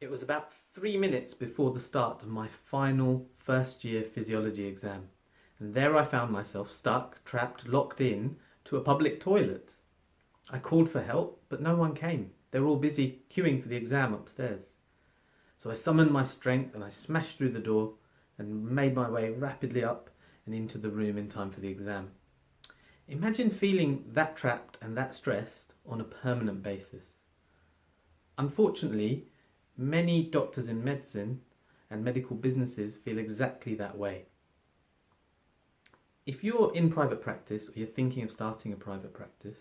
It was about 3 minutes before the start of my final first year physiology exam, and there I found myself stuck, trapped, locked in to a public toilet. I called for help, but no one came. They were all busy queuing for the exam upstairs. So I summoned my strength and I smashed through the door and made my way rapidly up and into the room in time for the exam. Imagine feeling that trapped and that stressed on a permanent basis. Unfortunately, many doctors in medicine and medical businesses feel exactly that way. If you're in private practice or you're thinking of starting a private practice,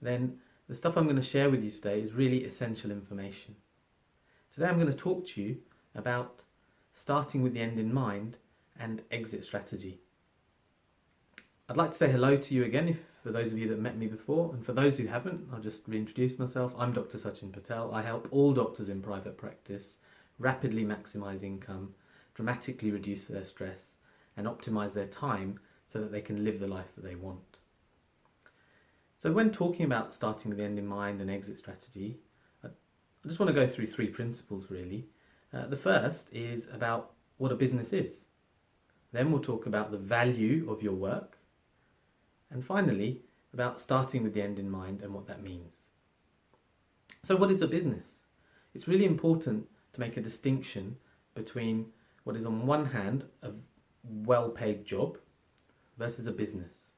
then the stuff I'm going to share with you today is really essential information. Today I'm going to talk to you about starting with the end in mind and exit strategy. I'd like to say hello to you again for those of you that met me before, and for those who haven't, I'll just reintroduce myself. I'm Dr. Sachin Patel. I help all doctors in private practice rapidly maximise income, dramatically reduce their stress and optimise their time so that they can live the life that they want. So when talking about starting with the end in mind and exit strategy, I just want to go through three principles really. The first is about what a business is. Then we'll talk about the value of your work. And finally, about starting with the end in mind and what that means. So what is a business? It's really important to make a distinction between what is on one hand a well-paid job versus a business.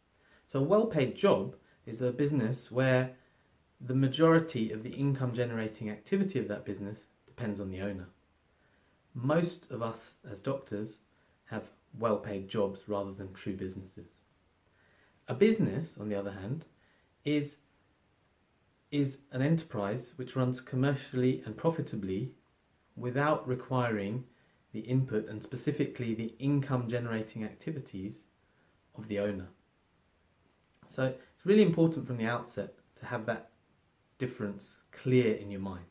So a well-paid job is a business where the majority of the income generating activity of that business depends on the owner. Most of us as doctors have well-paid jobs rather than true businesses. A business, on the other hand, is an enterprise which runs commercially and profitably without requiring the input and specifically the income generating activities of the owner. So it's really important from the outset to have that difference clear in your mind.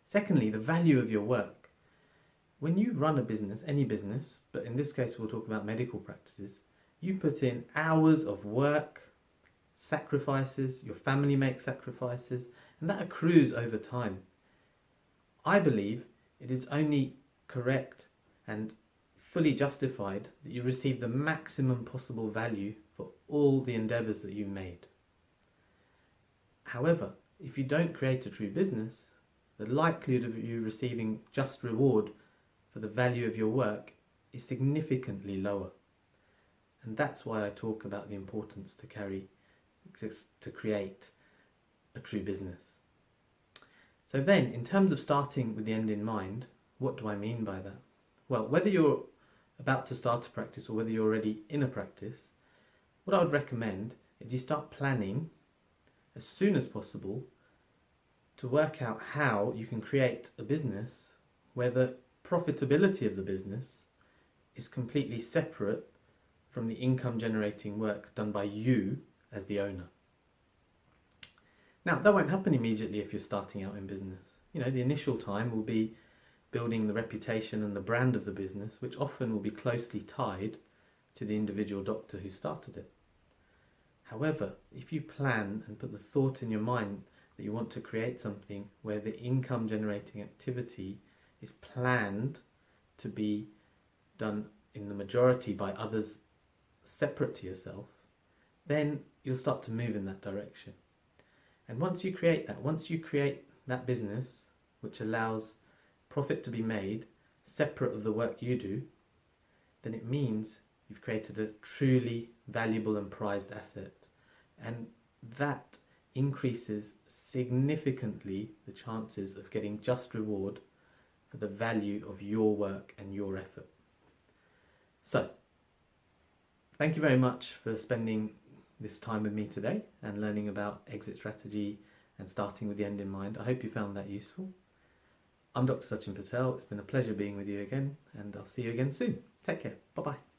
Secondly, the value of your work. When you run a business, any business, but in this case we'll talk about medical practices, you put in hours of work, sacrifices, your family makes sacrifices, and that accrues over time. I believe it is only correct and fully justified that you receive the maximum possible value for all the endeavours that you made. However, if you don't create a true business, the likelihood of you receiving just reward for the value of your work is significantly lower. And that's why I talk about the importance to create a true business. So then, in terms of starting with the end in mind, what do I mean by that? Well, whether you're about to start a practice or whether you're already in a practice, what I would recommend is you start planning as soon as possible to work out how you can create a business where the profitability of the business is completely separate from the income generating work done by you as the owner. Now, that won't happen immediately if you're starting out in business. The initial time will be building the reputation and the brand of the business, which often will be closely tied to the individual doctor who started it. However, if you plan and put the thought in your mind that you want to create something where the income generating activity is planned to be done in the majority by others separate to yourself, then you'll start to move in that direction. And once you create that business which allows profit to be made separate of the work you do, then it means you've created a truly valuable and prized asset, and that increases significantly the chances of getting just reward for the value of your work and your effort. So thank you very much for spending this time with me today and learning about exit strategy and starting with the end in mind. I hope you found that useful. I'm Dr. Sachin Patel. It's been a pleasure being with you again, and I'll see you again soon. Take care. Bye-bye.